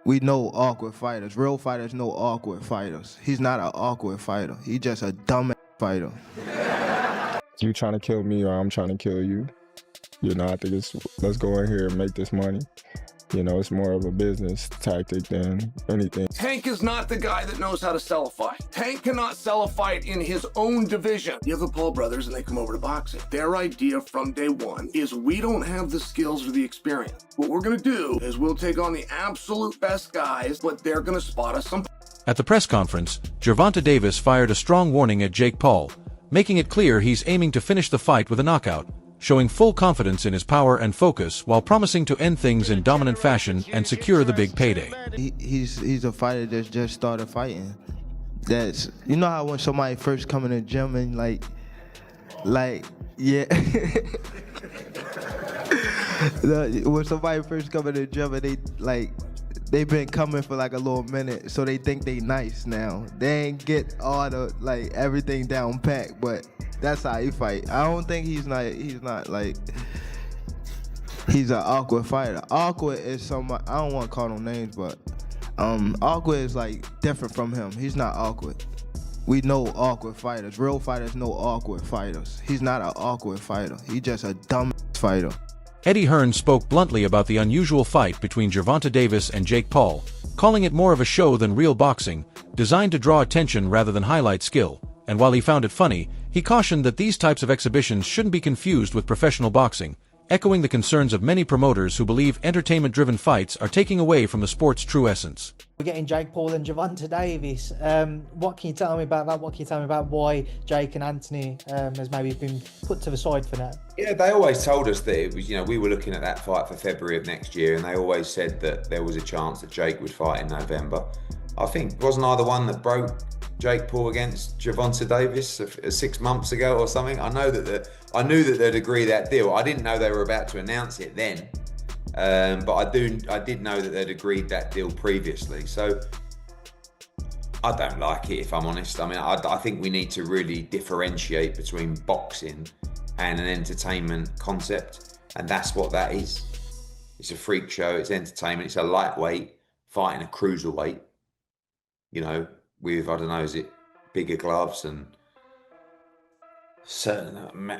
We know awkward fighters. Real fighters know awkward fighters. He's not an awkward fighter. He's just a dumb fighter. You trying to kill me or I'm trying to kill you. You know, I think it's, let's go in here and make this money. You know, it's more of a business tactic than anything. Tank is not the guy that knows how to sell a fight. Tank cannot sell a fight in his own division. You have the Paul brothers and they come over to boxing. Their idea from day one is we don't have the skills or the experience. What we're gonna do is we'll take on the absolute best guys, but they're gonna spot us some. At the press conference, Gervonta Davis fired a strong warning at Jake Paul, making it clear he's aiming to finish the fight with a knockout, showing full confidence in his power and focus while promising to end things in dominant fashion and secure the big payday. He's a fighter that's just started fighting. That's, you know how when somebody first come in the gym and like yeah. When somebody first come in the gym and they've been coming for like a little minute, so they think they nice now. They ain't get all the everything down packed, but that's how he fight. I don't think he's an awkward fighter. Awkward is somebody, I don't want to call no names, but awkward is like different from him. He's not awkward. We know awkward fighters. Real fighters know awkward fighters. He's not an awkward fighter. He's just a dumb fighter. Eddie Hearn spoke bluntly about the unusual fight between Gervonta Davis and Jake Paul, calling it more of a show than real boxing, designed to draw attention rather than highlight skill. And while he found it funny, he cautioned that these types of exhibitions shouldn't be confused with professional boxing, echoing the concerns of many promoters who believe entertainment-driven fights are taking away from the sport's true essence. We're getting Jake Paul and Gervonta Davis. What can you tell me about that? What can you tell me about why Jake and Anthony has maybe been put to the side for now? Yeah, they always told us that it was, you know, we were looking at that fight for February of next year, and they always said that there was a chance that Jake would fight in November. I think, wasn't I the one that broke Jake Paul against Gervonta Davis 6 months ago or something? I knew that they'd agree that deal. I didn't know they were about to announce it then, but I did know that they'd agreed that deal previously. So I don't like it, if I'm honest. I mean, I think we need to really differentiate between boxing and an entertainment concept, and that's what that is. It's a freak show. It's entertainment. It's a lightweight fighting a cruiserweight. You know, with, I don't know, is it bigger gloves and certain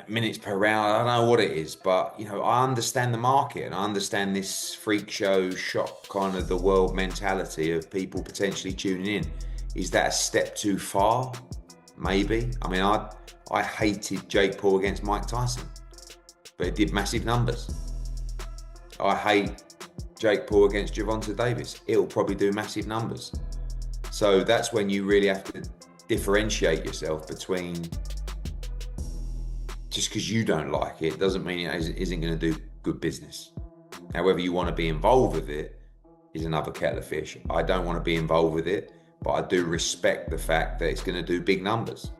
minutes per round? I don't know what it is, but, you know, I understand the market and I understand this freak show, shock kind of the world mentality of people potentially tuning in. Is that a step too far? Maybe. I mean, I hated Jake Paul against Mike Tyson, but it did massive numbers. I hate Jake Paul against Gervonta Davis. It'll probably do massive numbers. So that's when you really have to differentiate yourself between, just because you don't like it doesn't mean it isn't going to do good business. Now, whether you want to be involved with it is another kettle of fish. I don't want to be involved with it, but I do respect the fact that it's going to do big numbers.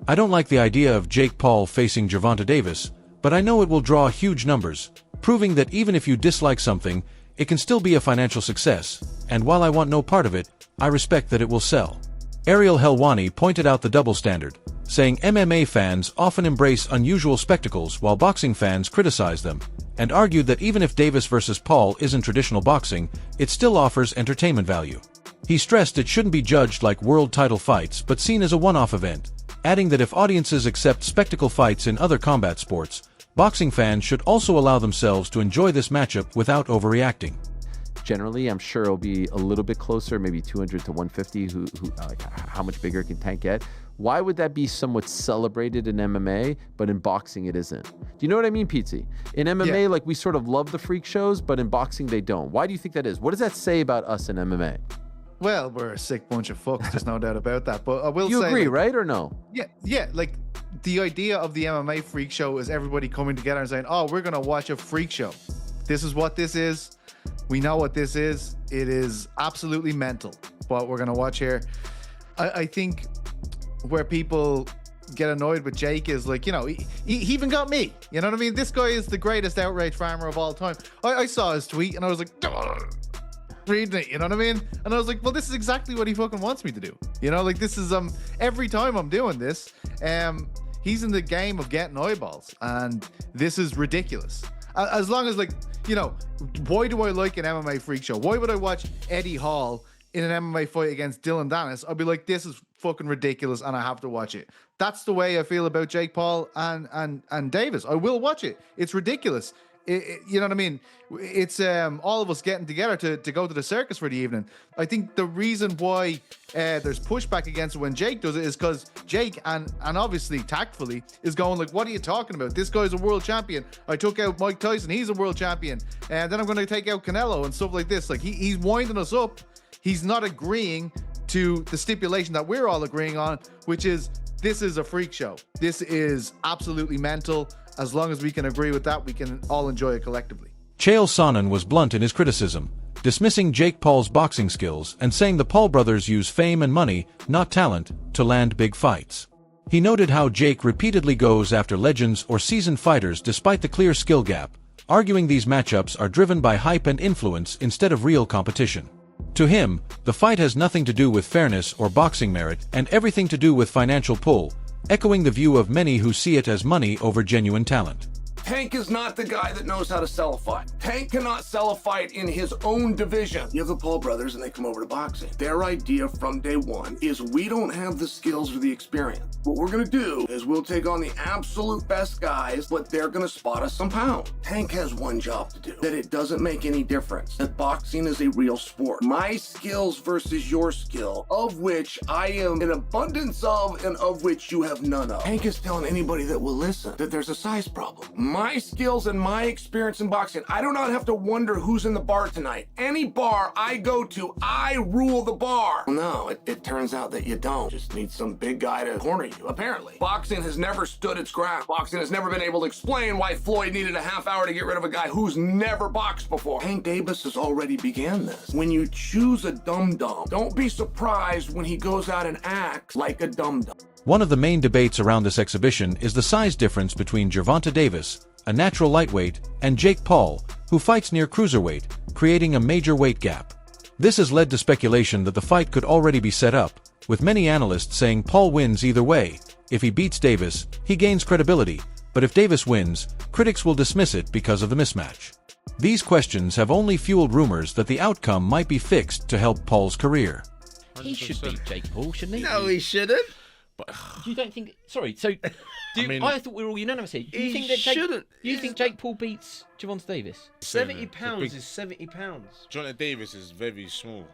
I don't like the idea of Jake Paul facing Gervonta Davis, but I know it will draw huge numbers, proving that even if you dislike something, it can still be a financial success, and while I want no part of it, I respect that it will sell. Ariel Helwani pointed out the double standard, saying MMA fans often embrace unusual spectacles while boxing fans criticize them, and argued that even if Davis versus Paul isn't traditional boxing, it still offers entertainment value. He stressed it shouldn't be judged like world title fights but seen as a one-off event, adding that if audiences accept spectacle fights in other combat sports, boxing fans should also allow themselves to enjoy this matchup without overreacting. Generally, I'm sure it'll be a little bit closer, maybe 200 to 150. How much bigger can Tank get? Why would that be somewhat celebrated in MMA, but in boxing it isn't? Do you know what I mean, Pizzi? In MMA, like, we sort of love the freak shows, but in boxing they don't. Why do you think that is? What does that say about us in MMA? Well, we're a sick bunch of fucks. There's no doubt about that. But I will say, you agree, right, or no? Yeah. Like, the idea of the MMA freak show is everybody coming together and saying, "Oh, we're gonna watch a freak show. This is what this is. We know what this is. It is absolutely mental what we're going to watch here." I think where people get annoyed with Jake is, like, you know, he even got me. You know what I mean? This guy is the greatest outrage farmer of all time. I saw his tweet and I was like, reading it, you know what I mean? And I was like, well, this is exactly what he fucking wants me to do. You know, like, this is, every time I'm doing this, he's in the game of getting eyeballs, and this is ridiculous. As long as, like, you know, why do I like an MMA freak show? Why would I watch Eddie Hall in an MMA fight against Dylan Dennis? I'd be like, this is fucking ridiculous, and I have to watch it. That's the way I feel about Jake Paul and Davis. I will watch it. It's ridiculous. You know what I mean? It's all of us getting together to go to the circus for the evening. I think the reason why there's pushback against it when Jake does it is because Jake, and obviously tactfully, is going like, what are you talking about? This guy's a world champion. I took out Mike Tyson. He's a world champion. And then I'm going to take out Canelo and stuff like this. Like, he's winding us up. He's not agreeing to the stipulation that we're all agreeing on, which is this is a freak show. This is absolutely mental. As long as we can agree with that, we can all enjoy it collectively. Chael Sonnen was blunt in his criticism, dismissing Jake Paul's boxing skills and saying the Paul brothers use fame and money, not talent, to land big fights. He noted how Jake repeatedly goes after legends or seasoned fighters despite the clear skill gap, arguing these matchups are driven by hype and influence instead of real competition. To him, the fight has nothing to do with fairness or boxing merit and everything to do with financial pull, echoing the view of many who see it as money over genuine talent. Tank is not the guy that knows how to sell a fight. Tank cannot sell a fight in his own division. You have the Paul brothers and they come over to boxing. Their idea from day one is we don't have the skills or the experience. What we're gonna do is we'll take on the absolute best guys, but they're gonna spot us some pound. Tank has one job to do, that it doesn't make any difference, that boxing is a real sport. My skills versus your skill, of which I am an abundance of and of which you have none of. Tank is telling anybody that will listen that there's a size problem. My skills and my experience in boxing, I do not have to wonder who's in the bar tonight. Any bar I go to, I rule the bar. No, it turns out that you don't. Just need some big guy to corner you, apparently. Boxing has never stood its ground. Boxing has never been able to explain why Floyd needed a half hour to get rid of a guy who's never boxed before. Hank Davis has already began this. When you choose a dum-dum, don't be surprised when he goes out and acts like a dum-dum. One of the main debates around this exhibition is the size difference between Gervonta Davis, a natural lightweight, and Jake Paul, who fights near cruiserweight, creating a major weight gap. This has led to speculation that the fight could already be set up, with many analysts saying Paul wins either way. If he beats Davis, he gains credibility, but if Davis wins, critics will dismiss it because of the mismatch. These questions have only fueled rumors that the outcome might be fixed to help Paul's career. He should beat Jake Paul, shouldn't he? No, he shouldn't. But you don't think? Sorry. So, I thought we were all unanimous here. Do you think that shouldn't. You think Jake Paul beats Gervonta Davis? 70 pounds is 70 pounds. Gervonta Davis is very small.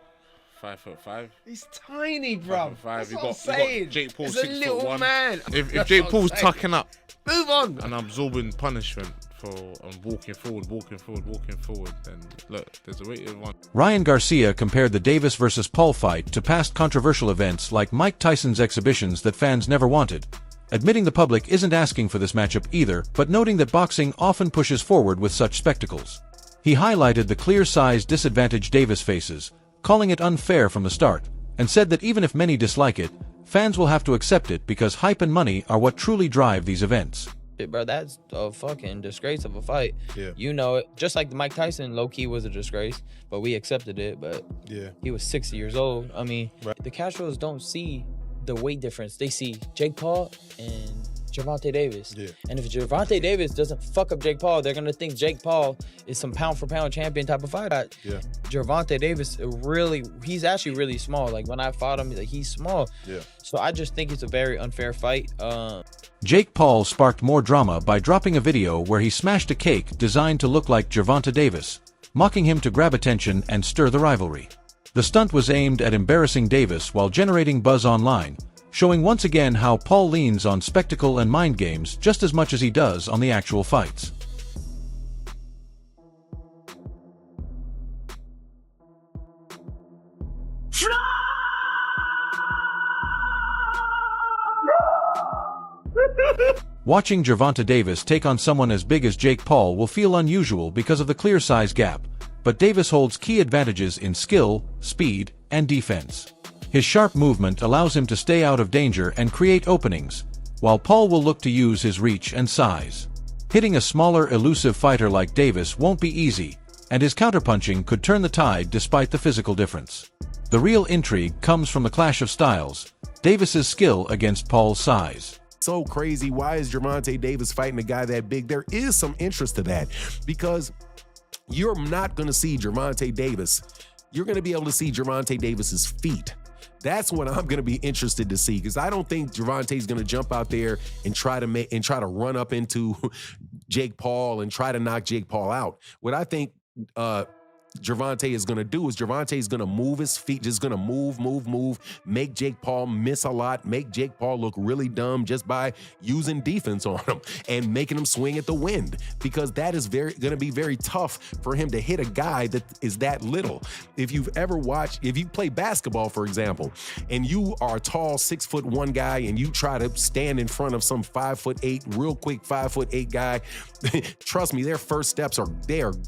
5'5". He's tiny, bro. That's what I'm saying. saying. Jake Paul, he's a little man. If Jake Paul's tucking up, move on, and absorbing punishment and walking forward, then look, there's a way to one. Ryan Garcia compared the Davis versus Paul fight to past controversial events like Mike Tyson's exhibitions that fans never wanted, admitting the public isn't asking for this matchup either, but noting that boxing often pushes forward with such spectacles. He highlighted the clear size disadvantage Davis faces, calling it unfair from the start, and said that even if many dislike it, fans will have to accept it because hype and money are what truly drive these events. Bro, that's a fucking disgrace of a fight. Yeah. You know it. Just like the Mike Tyson, low-key was a disgrace, but we accepted it. But yeah, he was 60 years old. I mean, the casuals don't see the weight difference. They see Jake Paul and Gervonta Davis. Yeah. And if Gervonta Davis doesn't fuck up Jake Paul, they're going to think Jake Paul is some pound-for-pound champion type of fighter. Yeah. Gervonta Davis, he's actually really small. Like, when I fought him, he's small. Yeah. So I just think it's a very unfair fight. Jake Paul sparked more drama by dropping a video where he smashed a cake designed to look like Gervonta Davis, mocking him to grab attention and stir the rivalry. The stunt was aimed at embarrassing Davis while generating buzz online, showing once again how Paul leans on spectacle and mind games just as much as he does on the actual fights. Watching Gervonta Davis take on someone as big as Jake Paul will feel unusual because of the clear size gap, but Davis holds key advantages in skill, speed, and defense. His sharp movement allows him to stay out of danger and create openings, while Paul will look to use his reach and size. Hitting a smaller, elusive fighter like Davis won't be easy, and his counterpunching could turn the tide despite the physical difference. The real intrigue comes from the clash of styles, Davis's skill against Paul's size. So crazy. Why is Gervonta Davis fighting a guy that big? There is some interest to that because you're not going to see Gervonta Davis. You're going to be able to see Gervonta Davis's feet. That's what I'm going to be interested to see, because I don't think Gervonta's going to jump out there and try to run up into Jake Paul and try to knock Jake Paul out. What I think Gervonta is going to do is Gervonta is going to move his feet, just going to move, make Jake Paul miss a lot, make Jake Paul look really dumb just by using defense on him and making him swing at the wind, because that is going to be very tough for him to hit a guy that is that little. If you play basketball, for example, and you are a tall 6'1" guy and you try to stand in front of some 5'8", real quick 5'8" guy, trust me, their first steps are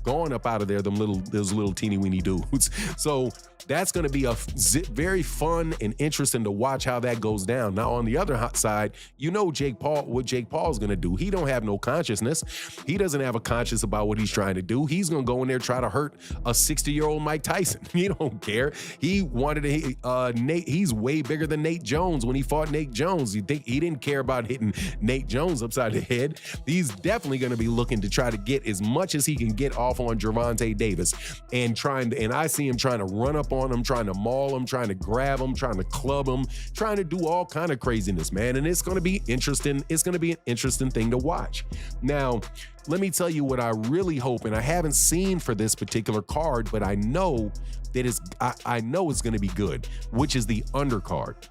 going up out of there, those little teeny weeny dudes. So that's going to be very fun and interesting to watch how that goes down. Now, on the other side, you know what Jake Paul's going to do. He don't have no consciousness. He doesn't have a conscience about what he's trying to do. He's going to go in there and try to hurt a 60-year-old Mike Tyson. He don't care. He wanted to Nate. He's way bigger than Nate Jones when he fought Nate Jones. You think he didn't care about hitting Nate Jones upside the head? He's definitely going to be looking to try to get as much as he can get off on Gervonta Davis, and I see him trying to run up on him, trying to maul him, trying to grab him, trying to club him, trying to do all kind of craziness, man. And it's going to be interesting. It's going to be an interesting thing to watch. Now, let me tell you what I really hope, and I haven't seen for this particular card, but I know that I know it's going to be good, which is the undercard.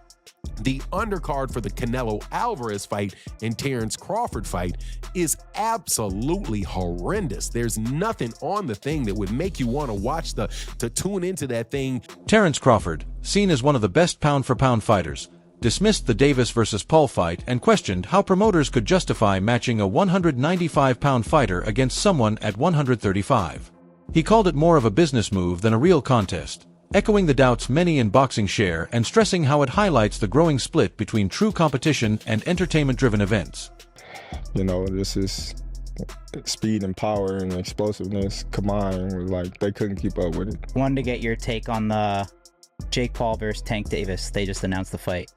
The undercard for the Canelo Alvarez fight and Terrence Crawford fight is absolutely horrendous. There's nothing on the thing that would make you want to watch to tune into that thing. Terrence Crawford, seen as one of the best pound-for-pound fighters, dismissed the Davis versus Paul fight and questioned how promoters could justify matching a 195-pound fighter against someone at 135. He called it more of a business move than a real contest, echoing the doubts many in boxing share and stressing how it highlights the growing split between true competition and entertainment-driven events. You know, this is speed and power and explosiveness combined. Like, they couldn't keep up with it. Wanted to get your take on the Jake Paul versus Tank Davis. They just announced the fight.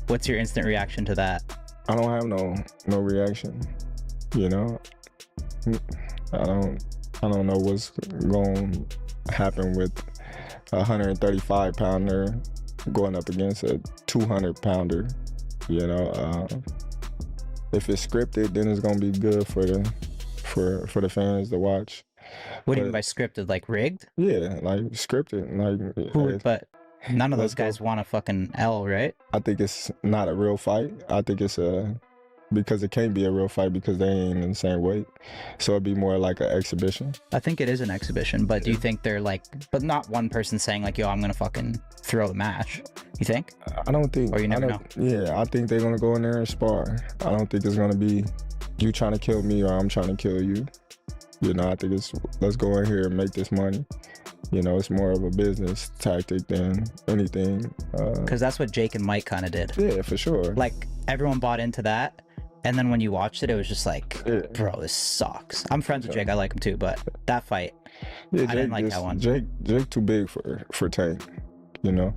What's your instant reaction to that? I don't have no reaction. You know, I don't know what's going to happen with a 135-pounder going up against a 200-pounder. You know, if it's scripted, then it's gonna be good for the fans to watch. What do you mean by scripted? Like rigged? Yeah, like scripted. Like, but none of those guys want a fucking L, right? I think it's not a real fight. I think it's because it can't be a real fight because they ain't in the same weight. So it'd be more like an exhibition. I think it is an exhibition, but do you think they're like, but not one person saying like, yo, I'm gonna fucking throw the match. You think? I don't think. Or you never know? Yeah, I think they're gonna go in there and spar. I don't think it's gonna be you trying to kill me or I'm trying to kill you. You know, I think it's let's go in here and make this money. You know, it's more of a business tactic than anything. Because that's what Jake and Mike kind of did. Yeah, for sure. Like, everyone bought into that. And then when you watched it, it was just like, bro, this sucks. I'm friends with Jake. I like him too. But that fight, I didn't like that one. Jake too big for Tank, you know?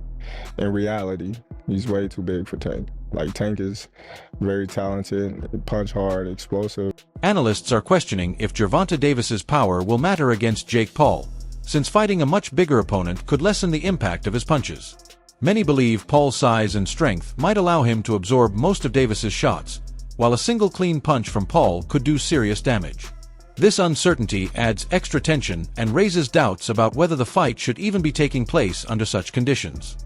In reality, he's way too big for Tank. Like, Tank is very talented, punch hard, explosive. Analysts are questioning if Gervonta Davis's power will matter against Jake Paul, since fighting a much bigger opponent could lessen the impact of his punches. Many believe Paul's size and strength might allow him to absorb most of Davis's shots, while a single clean punch from Paul could do serious damage. This uncertainty adds extra tension and raises doubts about whether the fight should even be taking place under such conditions.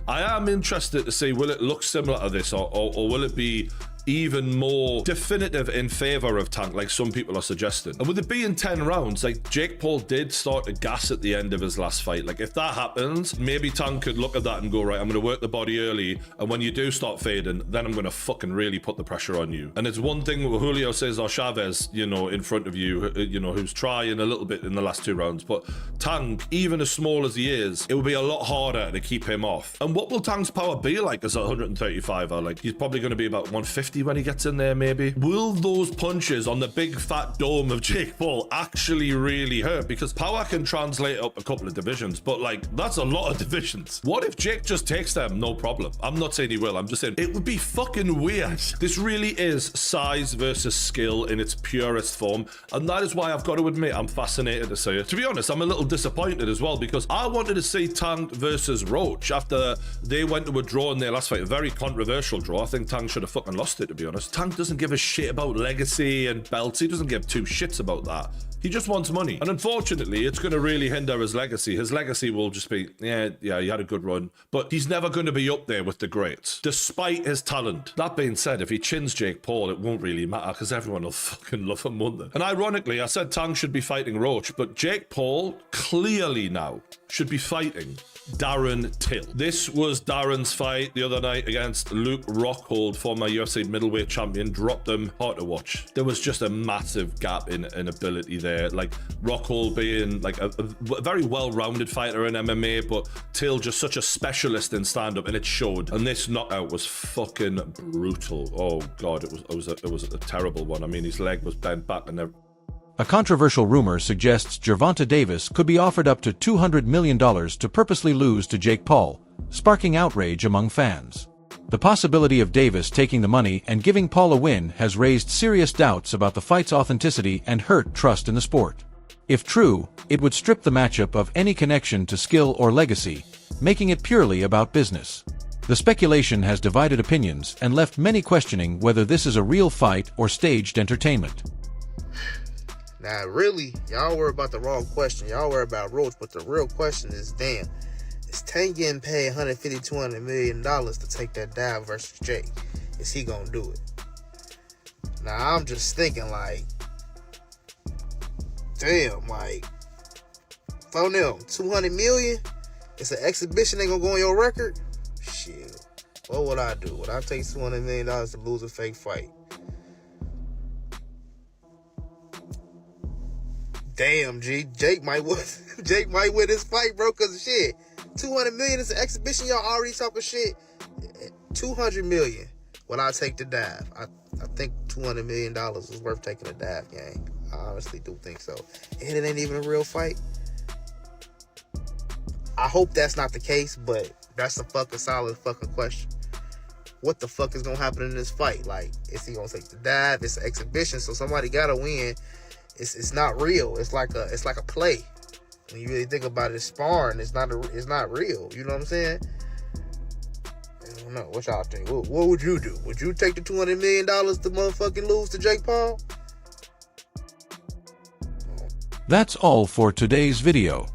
I am interested to see, will it look similar to this, or will it be even more definitive in favor of Tank, like some people are suggesting? And with it being 10 rounds, like Jake Paul did start to gas at the end of his last fight. Like, if that happens, maybe Tank could look at that and go, right, I'm going to work the body early, and when you do start fading, then I'm going to fucking really put the pressure on you. And it's one thing Julio Cesar Chavez, you know, in front of you, you know, who's trying a little bit in the last 2 rounds, but Tank, even as small as he is, it will be a lot harder to keep him off. And what will Tank's power be like as a 135er? Like, he's probably going to be about 150 150 when he gets in there, maybe. Will those punches on the big fat dome of Jake Paul actually really hurt? Because power can translate up a couple of divisions, but like, that's a lot of divisions. What if Jake just takes them? No problem. I'm not saying he will. I'm just saying it would be fucking weird. This really is size versus skill in its purest form, and that is why I've got to admit I'm fascinated to see it. To be honest, I'm a little disappointed as well, because I wanted to see Tank versus Roach after they went to a draw in their last fight, a very controversial draw. I think Tank should have fucking lost it, to be honest. Tank doesn't give a shit about legacy and belts. He doesn't give two shits about that. He just wants money. And unfortunately, it's going to really hinder his legacy. His legacy will just be, yeah, he had a good run, but he's never going to be up there with the greats, despite his talent. That being said, if he chins Jake Paul, it won't really matter because everyone will fucking love him, won't they? And ironically, I said Tank should be fighting Roach, but Jake Paul clearly now should be fighting Darren Till. This was Darren's fight the other night against Luke Rockhold, former UFC middleweight champion. Dropped him. Hard to watch. There was just a massive gap in ability there. Like Rockhold being like a very well-rounded fighter in MMA, but Till just such a specialist in stand-up, and it showed. And this knockout was fucking brutal. Oh god, it was a terrible one. I mean, his leg was bent back and everything. A controversial rumor suggests Gervonta Davis could be offered up to $200 million to purposely lose to Jake Paul, sparking outrage among fans. The possibility of Davis taking the money and giving Paul a win has raised serious doubts about the fight's authenticity and hurt trust in the sport. If true, it would strip the matchup of any connection to skill or legacy, making it purely about business. The speculation has divided opinions and left many questioning whether this is a real fight or staged entertainment. Now, really, y'all worry about the wrong question. Y'all worry about Roach, but the real question is, damn, is Tank getting paid $150, $200 million to take that dive versus Jake? Is he gonna do it? Now, I'm just thinking, like, damn, like, phone them, $200 million? It's an exhibition, ain't gonna go on your record? Shit, what would I do? Would I take $200 million to lose a fake fight? Damn, G, Jake might win this fight, bro, because shit, $200 million is an exhibition. Y'all already talking shit. $200 million. Will I take the dive? I think $200 million is worth taking a dive, gang. I honestly do think so. And it ain't even a real fight. I hope that's not the case, but that's a fucking solid fucking question. What the fuck is gonna happen in this fight? Like, is he gonna take the dive? It's an exhibition, so somebody gotta win. It's not real. It's like a play. When you really think about it, it's sparring. It's not real. You know what I'm saying? I don't know. What y'all think? What would you do? Would you take the $200 million to motherfucking lose to Jake Paul? That's all for today's video.